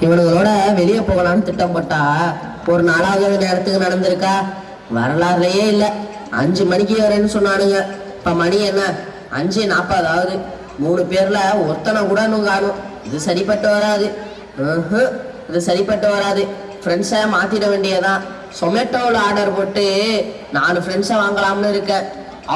இவனுங்களோட வெளியே போகலான்னு திட்டம் போட்டா ஒரு நாளாவது நேரத்துக்கு நடந்திருக்கா? வரலாறுலயே இல்ல. 5 மணிக்கு வரேன்னு சொன்னானுங்க. இப்ப மணி என்ன? 5:40. 3 பேர்ல ஒருத்தனை கூட இன்னும் காணும். இது சரிப்பட்டு வராது. இது சரிப்பட்டு வராது. ஃப்ரெண்ட்ஸை மாத்திட வேண்டியதான். சொமேட்டோவில் ஆர்டர் போட்டு 4 ஃப்ரெண்ட்ஸை வாங்கலாம்னு இருக்கேன்.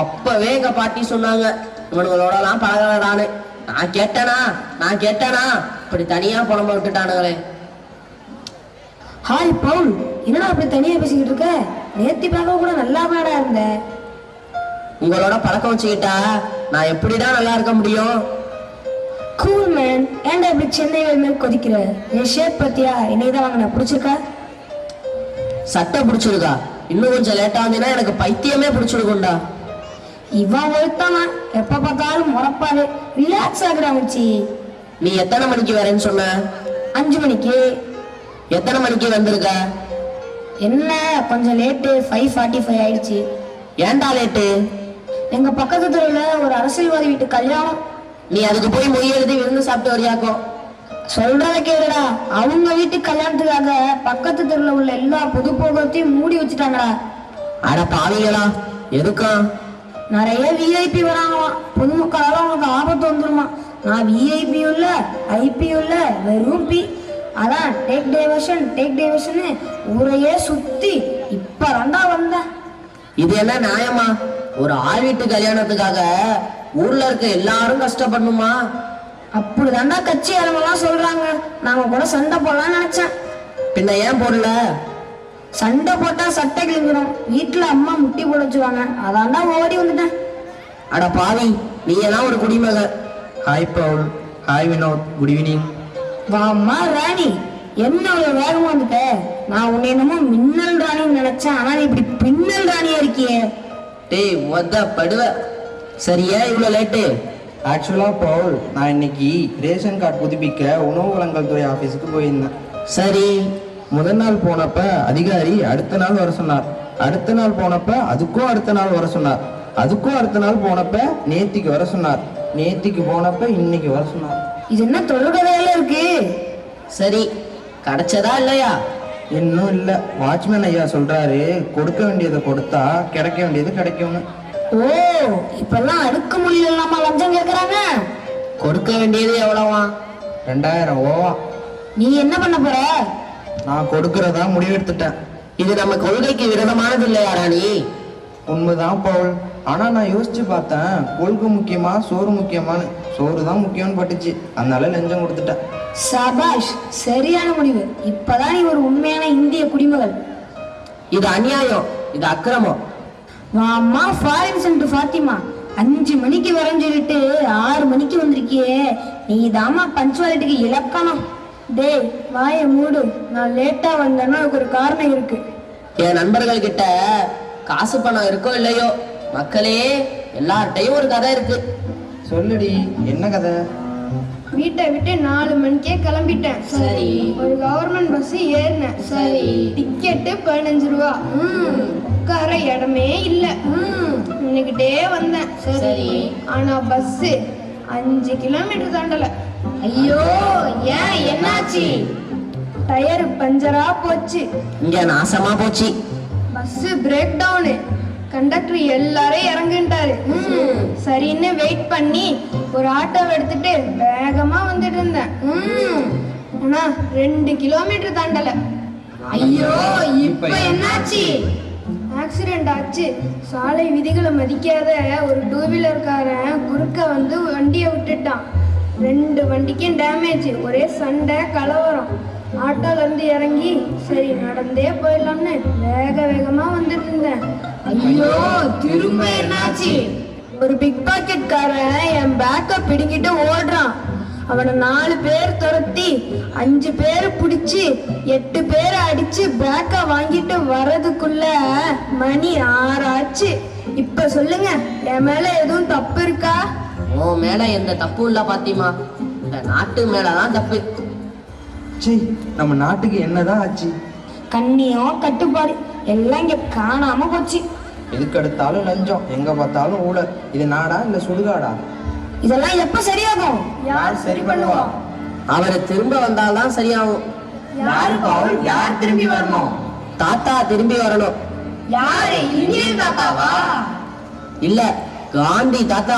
அப்பவே எங்க பாட்டி சொன்னாங்க, இவனுங்களோடலாம் பழகலான்னு. நான் கேட்டேனா இப்படி தனியா புலம்ப விட்டுட்டானுங்களே. ஹாய் பவுல், என்னடா அப்படி தனியா பேசிக்கிட்டு இருக்க? நேத்தி பார்க்க கூட நல்லா பாடா இருந்த. உங்களோட பழக்கம் வச்சுக்கிட்டா நான் எப்படிடா நல்லா இருக்க முடியும்? கூல் மேன், ஏன்டா இப்படி சென்னை மேல் கொதிக்கிற? என் ஷேப் பத்தியா? என்னைதான் வாங்கின பிடிச்சிருக்கா? சட்டை பிடிச்சிருக்கா? இன்னும் கொஞ்சம் லேட்டா வந்தீங்கன்னா எனக்கு பைத்தியமே பிடிச்சிருக்கும்டா. இவன் ஒருத்தானா எப்ப பார்த்தாலும் முறப்பாரு. ரிலாக்ஸ் ஆகுறா மச்சி. நீ எத்தனை மணிக்கு வரேன்னு சொன்ன? 5 மணிக்கு. எத்தனை மணிக்கு வந்திருக்க? என்ன கொஞ்சம் லேட்டு, 5:45 ஆயிடுச்சு. ஏன்டா லேட்டு? எங்க பக்கத்து தெருவில் ஒரு அரசியல்வாதி வீட்டு கல்யாணம். நீ அதுக்கு போய் மொய் எழுதி விருந்து சாப்பிட்டு வரியாக்கும். சொல்றத கேளுடா, அவங்க வீட்டு கல்யாணத்துக்காக பக்கத்து தெருவில் உள்ள எல்லா பொது போக்குவரத்தையும் மூடி வச்சுட்டாங்கடா. அட பாவீங்களா, எதுக்கா? நிறைய விஐபி வராங்களாம். பொதுமக்களால அவங்களுக்கு ஆபத்து வந்துருமா. நான் விஐபியும் இல்ல, ஐபியும் இல்ல, வெறும் பி. அதான் டேக் டைவர்ஷன் ஊரையே சுத்தி இப்பதான்டா வந்தேன். இது என்ன நியாயமா? ஒரு ஆள் வீட்டு கல்யாணத்துக்காக ஊர்ல இருக்க எல்லாரும் கஷ்டப்படணுமா? அப்படிதான்டா கட்சி ஆளுங்கெல்லாம் சொல்றாங்க. நாங்க கூட சண்டை போடலாம்னு நினைச்சேன். பின்ன ஏன் போடல? சண்டை போட்டா சட்டை கிழிஞ்சிடும். வீட்டுல அம்மா முட்டி போட வச்சுவாங்க. அதான்டா ஓடி வந்துட்டேன். அட பாவி, நீ எல்லாம் ஒரு குடிமகன். Hi Paul. Hi Vinod. Good evening. வாம்மா ராணி, என்ன ஒரு வேகமா வந்துட்ட? நான் உன்னை என்னமோ மின்னல் ராணின்னு நினைச்சேன். ஆனா நீ இப்படி பின்னல் ராணியா இருக்கியே. டேய் மொத்த படுவ. சரியா இவ்வளவு லேட்டு? ஆக்சுவலா பவுல், நான் இன்னைக்கு ரேஷன் கார்டு புதுப்பிக்க உணவு வழங்கல் துறை ஆஃபீஸுக்கு போயிருந்தேன். சரி. முதல் நாள் போனப்ப அதிகாரி அடுத்த நாள் வர சொன்னார். அடுத்த நாள் போனப்ப அதுக்கும் அடுத்த நாள் வர சொன்னார். அதுக்கும் அடுத்த நாள் போனப்ப நேத்திக்கு வர சொன்னார். நேத்திக்கு போனப்ப இன்னைக்கு வர சொன்னார். இது என்ன தொழுகதையில இருக்கு? சரி, கிடைச்சதா இல்லையா? இன்னும் இல்ல. வாட்ச்மேன் ஐயா சொல்றாரு, கொடுக்க வேண்டியதை கொடுத்தா கிடைக்க வேண்டியது கிடைக்கும்னு. ஓ, இப்பெல்லாம் அடுக்கு மொழியில இல்லாம லஞ்சம் கேக்குறாங்க. கொடுக்க வேண்டியது எவ்வளவா? 2000 ஓவா. நீ என்ன பண்ண போற? நான் கொடுக்கறதா முடிவெடுத்துட்டேன். இது நம்ம கொள்கைக்கு விரோதமானது இல்லையா ராணி? உண்மைதான் பவுல். ஆனா நான் யோசிச்சு பார்த்தேன், கொள்கை முக்கியமா சோறு முக்கியமானு. சோறு தான் முக்கியம்னு பட்டுச்சு. அதனால லஞ்சம் கொடுத்துட்டேன். சபாஷ், சரியான முடிவு. இப்பதான் நீ ஒரு உண்மையான இந்திய குடிமகள். இது அநியாயம், இது அக்கிரமம். வாம்மா ஃபாரின் சென்ட் ஃபாத்திமா, 5 மணிக்கு வரேன்னு சொல்லிட்டு 6 மணிக்கு வந்திருக்கியே. நீ தாமா பஞ்சுவாலிட்டிக்கு இலக்கணம். டேய் வாய மூடு. நான் லேட்டா வந்தேன்னா அதுக்கு ஒரு காரணம் இருக்கு. என் நண்பர்கள் கிட்ட காசு பணம் இருக்கோ இல்லையோ, மக்களே எல்லார்ட்டையும் ஒரு கதை இருக்கு. சொல்லுடி, என்ன கதை? வீட்டை விட்டு 4 மணிக்கே கிளம்பிட்டேன். சரி. ஒரு கவர்மெண்ட் பஸ் ஏறினேன். சரி. டிக்கெட்டு 15 ரூபா. உட்கார இடமே இல்ல. நின்னுக்கிட்டே வந்தேன். சரி. ஆனா பஸ் 5 கிலோமீட்டர் தாண்டல. ஐயோ, ஏன் என்னாச்சு? டயர் பஞ்சரா போச்சு. இங்க நாசமா போச்சு. Bus break town. கண்டக்டர் எல்லாரும் இறங்குட்டாரு. சரின்னு வெயிட் பண்ணி ஒரு ஆட்டோ எடுத்துட்டு வேகமா வந்துட்டு இருந்தேன். ஆனா 2 கிலோமீட்டர் தாண்டல. ஐயோ, இப்ப என்னாச்சு? ஆக்சிடென்ட் ஆச்சு. சாலை விதிகளை மதிக்காத ஒரு 2 வீலர்காரன் குறுக்க வந்து வண்டியை விட்டுட்டான். 2 வண்டிக்கும் டேமேஜ். ஒரே சண்டை கலவரம். ஆட்டோல இருந்து இறங்கி சரி நடந்தே போயிடலாம்னு வேகமா வந்துட்டு இருந்தேன். ஐயோ, திரும்ப என்னாச்சு? ஒரு பிக் பாக்கெட் காரன் என் பேக்க பிடிங்கிட்டு ஓடுறான். அவனை 4 பேர் துரத்தி 5 பேர் பிடிச்சி 8 பேரை அடிச்சு பேக்க வாங்கிட்டு வர்றதுக்குள்ள மணி 6 ஆச்சு. இப்ப சொல்லுங்க, என் மேல எதுவும் தப்பு இருக்கா? உன் மேல எந்த தப்பும் இல்ல பாத்திமா. இந்த நாட்டு மேலதான் தப்பு. சீ, நம்ம நாட்டுக்கு என்னதான் ஆச்சு? கண்ணியம் கட்டுப்பாடு எல்லாம் இங்க காணாம போச்சு. எதுக்கு எடுத்தாலும் லஞ்சம், எங்க பார்த்தாலும் ஊழல். இது நாடா இல்ல சுடுகாடா? இதெல்லாம் எப்ப சரியாகும்? யார் சரி பண்ணுவா? அவரை திரும்ப வந்தால்தான் சரியாகும். யாரு பவுல்? யார் திரும்பி வரணும்? தாத்தா திரும்பி வரணும். யாரு? இந்தியன் தாத்தாவா? இல்ல, காந்தி தாத்தா.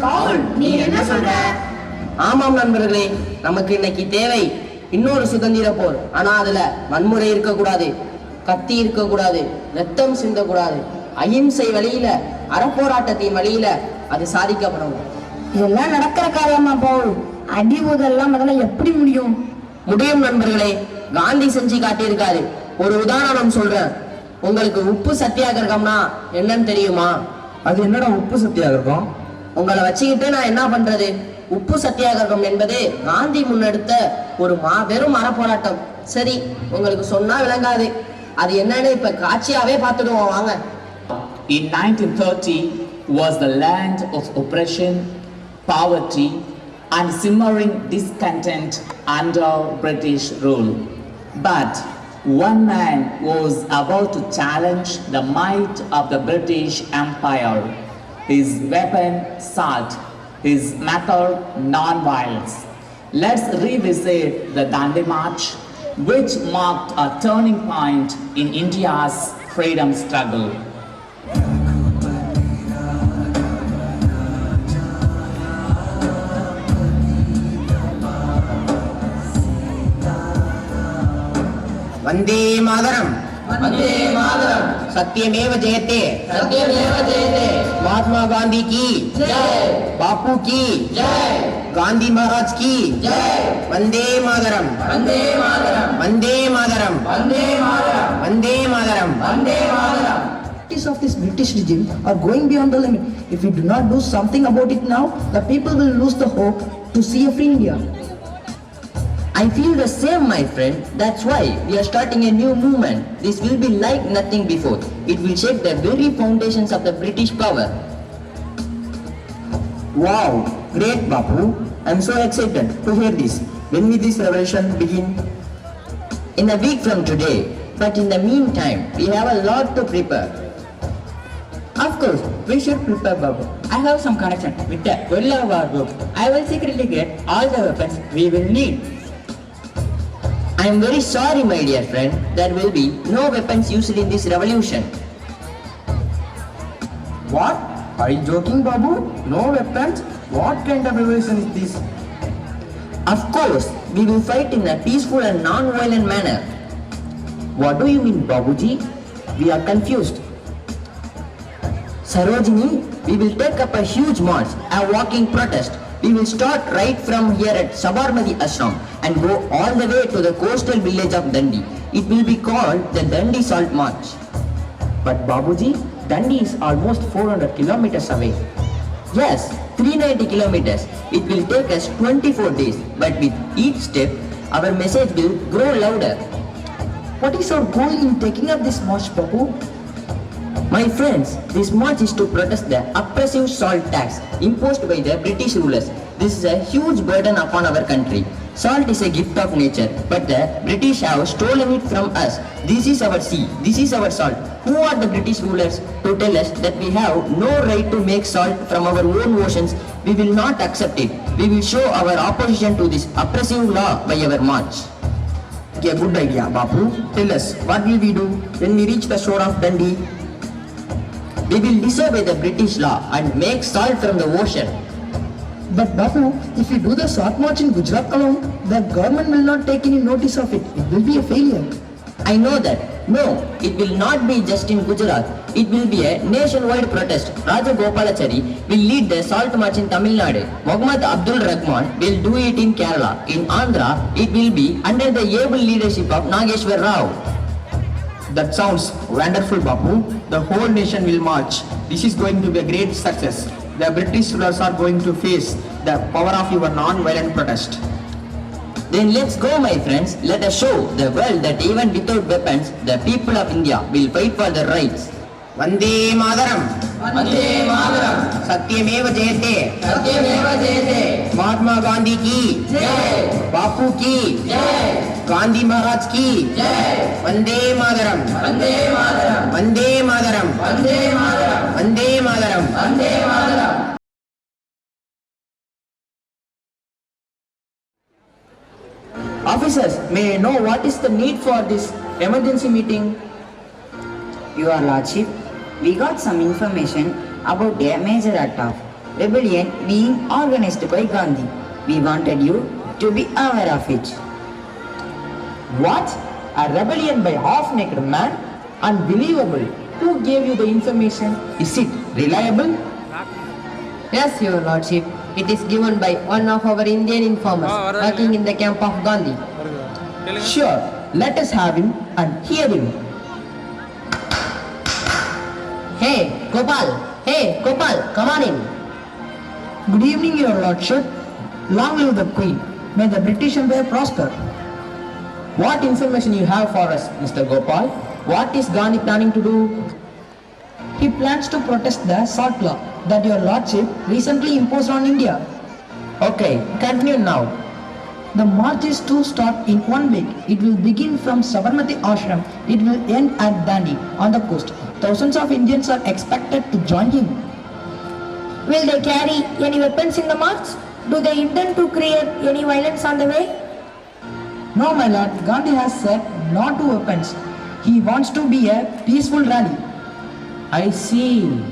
பவுல், நீ என்ன சொல்ற? ஆமாம் நண்பர்களே, நமக்கு இன்னைக்கு தேவை இன்னொரு சுதந்திர போர். ஆனா அதுல வன்முறை இருக்கக்கூடாது, கத்தி இருக்கக்கூடாது, ரத்தம் சிந்தக்கூடாது. அகிம்சை வழியில, அறப்போராட்டத்தின் வழியில அது சாதிக்கப்படணும். இதெல்லாம் நடக்கிற காரியமா பவுல்? அடி ஊதெல்லாம் முதல்ல எப்படி முடியும்? முடியும் நண்பர்களே, காந்தி செஞ்சு காட்டியிருக்காரு. ஒரு உதாரணம் சொல்றேன். உங்களுக்கு உப்பு சத்தியாகிரகம்னா என்னன்னு தெரியுமா? அது என்னடா உப்பு சத்தியாகிரகம்? உங்களை வச்சுக்கிட்டு நான் என்ன பண்றது? உப்பு சத்தியாகிரகம் என்பது காந்தி முன்னெடுத்த ஒரு மாபெரும் அறப்போராட்டம். சரி, உங்களுக்கு சொன்னா விளங்காது. அது என்னன்னு இப்ப காட்சியாவே பார்த்துடுவோம் வாங்க. In 1930 was the land of oppression, poverty, and simmering discontent under British rule. But one man was about to challenge the might of the British Empire. His weapon, salt. His method, non-violence. Let's revisit the Dandi March, which marked a turning point in India's freedom struggle. Vande Mataram, Vande Mataram, சத்தியமேவ ஜெயத்தே, சத்தியமேவ ஜெயத்தே, Mahatma Gandhi की जय, बापू की जय, गांधी महाराज की जय, Vande Mataram, Vande Mataram, Vande Mataram, Vande Mataram, Vande Mataram, Vande Mataram. Of this British regime are going beyond the limit. If we do not do something about it now, the people will lose the hope to see a free India. I feel the same, my friend. That's why we are starting a new movement. This will be like nothing before. It will shake the very foundations of the British power. Wow, great Bapu. I'm so excited to hear this. When will this revolution begin? In a week from today. But in the meantime, we have a lot to prepare. Of course, we should prepare, Babu. I have some connection with the guerrilla war group. I will secretly get all the weapons we will need. I am very sorry, my dear friend. There will be no weapons used in this revolution. What? Are you joking, Babu? No weapons? What kind of revolution is this? Of course, we will fight in a peaceful and non-violent manner. What do you mean, Babuji? We are confused. Sarojini, we will take up a huge march, a walking protest. We will start right from here at Sabarmati Ashram and go all the way to the coastal village of Dandi. It will be called the Dandi Salt March. But Babuji, Dandi is almost 400 kilometers away. Yes, 390 kilometers. It will take us 24 days, but with each step, our message will grow louder. What is our goal in taking up this march, Babu? My friends, this march is to protest the oppressive salt tax imposed by the British rulers. This is a huge burden upon our country. Salt is a gift of nature, but the British have stolen it from us. This is our sea, this is our salt. Who are the British rulers to tell us that we have no right to make salt from our own oceans? We will not accept it. We will show our opposition to this oppressive law by our march. A good idea, Bapu. Tell us, what will we do when we reach the shore of Dandi? We will disobey the British law and make salt from the ocean. But Babu, if we do the salt march in Gujarat alone, the government will not take any notice of it. It will be a failure. I know that. No, it will not be just in Gujarat. It will be a nationwide protest. Raja Gopalachari will lead the salt march in Tamil Nadu. Muhammad Abdul Rahman will do it in Kerala. In Andhra, it will be under the able leadership of Nageshwar Rao. That sounds wonderful, Bapu. The whole nation will march. This is going to be a great success. The British rulers are going to face the power of your non-violent protest. Then let's go, my friends. Let us show the world that even without weapons, the people of India will fight for their rights. Vande Mataram. Vande Mataram. Satyameva Jayate. Satyameva Jayate. Mahatma Gandhi ki Jai. Bapu ki Jai. Gandhi Maharaj ki Jai. Vande Mataram. Vande Mataram. Vande Mataram. Vande Mataram. Vande Mataram. Vande Mataram. Officers, may I know what is the need for this emergency meeting? Your Lordship, we got some information about a major act of rebellion being organized by Gandhi. We wanted you to be aware of it. What? A rebellion by half-naked man? Unbelievable. Who gave you the information? Is it reliable? Yes, Your Lordship. It is given by one of our Indian informers working in the camp of Gandhi. Sure. Let us have him and hear him. Hey, Gopal. Hey, Gopal, come on in. Good evening, Your Lordship. Long live the Queen. May the British Empire prosper. What information you have for us, Mr. Gopal? What is Gandhi planning to do? He plans to protest the salt law that Your Lordship recently imposed on India. Okay, continue now. The march is to start in 1 week. It will begin from Sabarmati Ashram. It will end at Dandi on the coast. Thousands of Indians are expected to join him. Will they carry any weapons in the march? Do they intend to create any violence on the way? No, my lord, Gandhi has said no to weapons. He wants to be a peaceful rally. I see.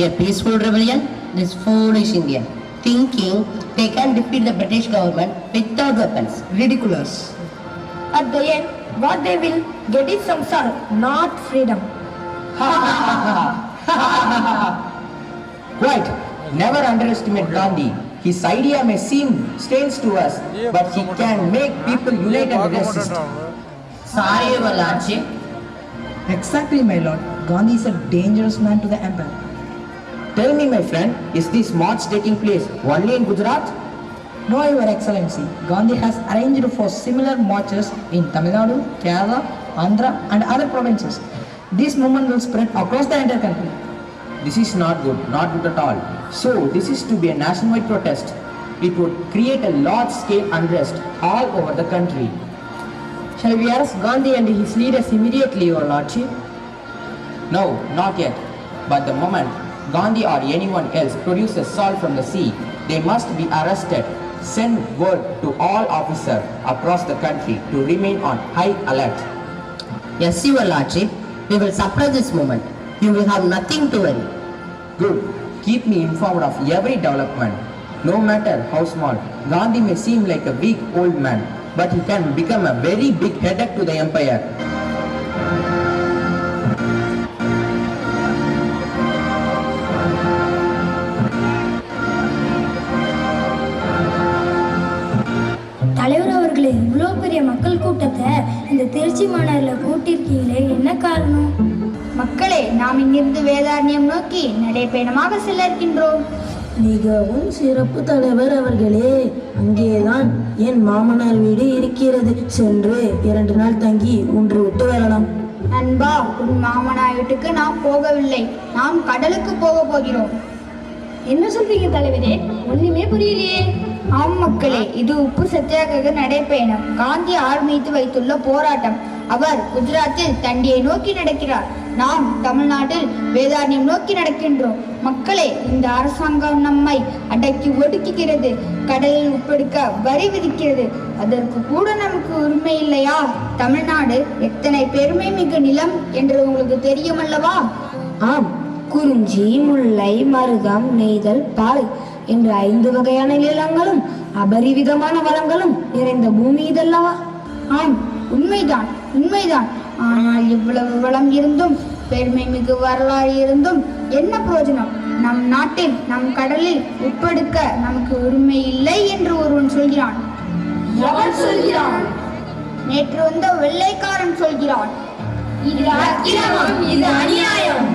A peaceful rebellion? This foolish Indian, thinking they can defeat the British government without weapons. Ridiculous. At the end, what they will get is some salt, not freedom. Quite. Never underestimate Gandhi. His idea may seem strange to us, but he can make people unite and resist. Sorry, Your Lordship. Exactly, my lord. Gandhi is a dangerous man to the empire. Tell me, my friend, is this march taking place only in Gujarat? No, Your Excellency. Gandhi has arranged for similar marches in Tamil Nadu, Kerala, Andhra and other provinces. This movement will spread across the entire country. This is not good at all. So, this is to be a nationwide protest. It would create a large-scale unrest all over the country. Shall we arrest Gandhi and his leaders immediately, Your Lordship? No, not yet. But the moment Gandhi or anyone else produces salt from the sea, they must be arrested. Send word to all officers across the country to remain on high alert. Yes, Your Lordship. We will suppress this movement. You will have nothing to worry. Good. Keep me informed of every development. No matter how small, Gandhi may seem like a weak old man, but he can become a very big headache to the empire. தலைவர் அவர்களே, இவ்வளோ பெரிய மக்கள் கூட்டத்தை இந்த திருச்சி மாநகரில் கூட்டியிருக்கீங்களே, என்ன காரணம்? மக்களே, நாம் இங்கிருந்து வேதாரண்யம் நோக்கி நடைபயணமாக செல்ல இருக்கின்றோம். மிகவும் சிறப்பு தலைவர் அவர்களே. அங்கேதான் என் மாமனார் வீடு இருக்கிறது. சென்று 2 நாள் தங்கி ஒன்று விட்டு வரலாம். நண்பா, உன் மாமனார் வீட்டுக்கு நாம் போகவில்லை, நாம் கடலுக்கு போக போகிறோம். என்ன சொல்றீங்க தலைவரே? ஒண்ணுமே புரியலையே. ஆம் மக்களே, இது உப்பு சத்தியாகிரக நடைபயணம். காந்தி ஆரம்பித்து வைத்துள்ள போராட்டம். அவர் குஜராத்தில் தண்டியை நோக்கி நடக்கிறார். நாம் தமிழ்நாட்டில் வேதாரண்யம் நோக்கி நடக்கின்றோம். மக்களே, இந்த அரசாங்கம் நம்மை அடக்கி ஒடுக்குகிறது. கடலில் உப்பெடுக்க வரி விதிக்கிறது. அதற்கு கூட நமக்கு உரிமை இல்லையா? தமிழ்நாடு எத்தனை பெருமை மிகு நிலம் என்று உங்களுக்கு தெரியும் அல்லவா? ஆம், குறிஞ்சி, முல்லை, மருதம், நெய்தல், பாலை என்ற 5 வகையான நிலங்களும் அபரிவிதமான வளங்களும் நிறைந்த பூமி இதல்லவா? ஆம், உண்மைதான் உண்மைதான். ஆனால் இவ்வளவு வளம் இருந்தும் பெருமை மிகு வரலாறு இருந்தும் என்ன பிரயோஜனம்? நம் நாட்டில் நம் கடலில் உப்பெடுக்க நமக்கு உரிமை இல்லை என்று ஒருவன் சொல்கிறான். எவன் சொல்கிறான்? நேற்று வந்த வெள்ளைக்காரன் சொல்கிறான். இது அக்கிரமம், இது அநியாயம்.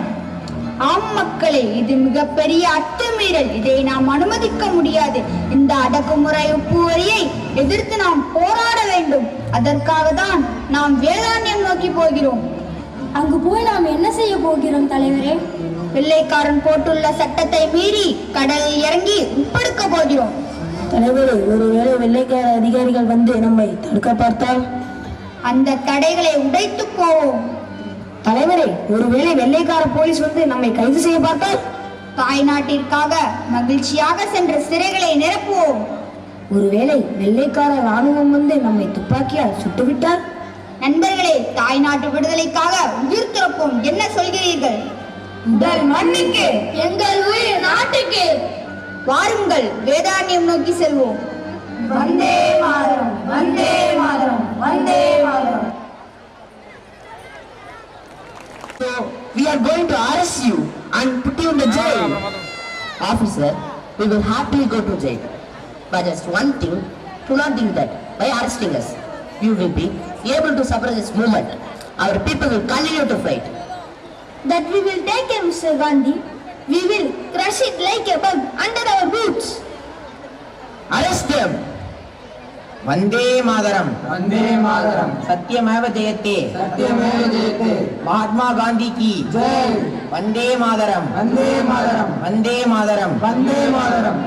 ஆம் மக்களே, இது மிகப்பெரிய அத்துமீறல். இதை நாம் அனுமதிக்க முடியாது. இந்த அடக்குமுறை உப்பு வரியை எதிர்த்து நாம் போராட வேண்டும். அதற்காக தான் நாம் வேதாரண்யம் நோக்கி போகிறோம். அங்கு போய் நாம் என்ன செய்ய போகிறோம் தலைவரே? வெள்ளைக்காரன் போட்டுள்ள சட்டத்தை மீறி கடலில் இறங்கி உப்பெடுக்க போகிறோம். தலைவரே, ஒருவேளை வெள்ளைக்கார அதிகாரிகள் வந்து நம்மை தடுக்க பார்த்தால்? அந்த தடைகளை உடைத்து போவோம். தலைவரே, ஒருவேளை வெள்ளைக்கார போலீஸ் வந்து நம்மை கைது செய்ய பார்த்தால்? தாய் நாட்டிற்காக மகிழ்ச்சியாக சென்ற சிறைகளை நிரப்புவோம். ஒருவேளை வெள்ளைக்கார ராணுவம் வந்து நம்மை துப்பாக்கியால் சுட்டுவிட்டால்? நண்பர்களே, தாய் நாட்டு விடுதலைக்காக உயிர் துறப்போம். என்ன சொல்கிறீர்கள்? உடல் மண்ணுக்கு, எங்கள் உயிர் நாட்டுக்கு. வாருங்கள், வேதாரண்யம் நோக்கி செல்வோம். Vande Mataram, Vande Mataram, Vande Mataram. So, we are going to arrest you and put you in the jail. Officer, we will happily go to jail. But just one thing, do not think that by arresting us, you will be able to suppress this movement. Our people will continue to fight. That we will take him, Mr. Gandhi. We will crush it like a bug under our boots. Arrest them! Vande Mataram, Vande Mataram, சத்யமேவ ஜெயத்தே, சத்யமேவ ஜெயத்தே, Mahatma Gandhi Ki Jai, Vande Mataram, Vande Mataram, Vande Mataram, Vande Mataram.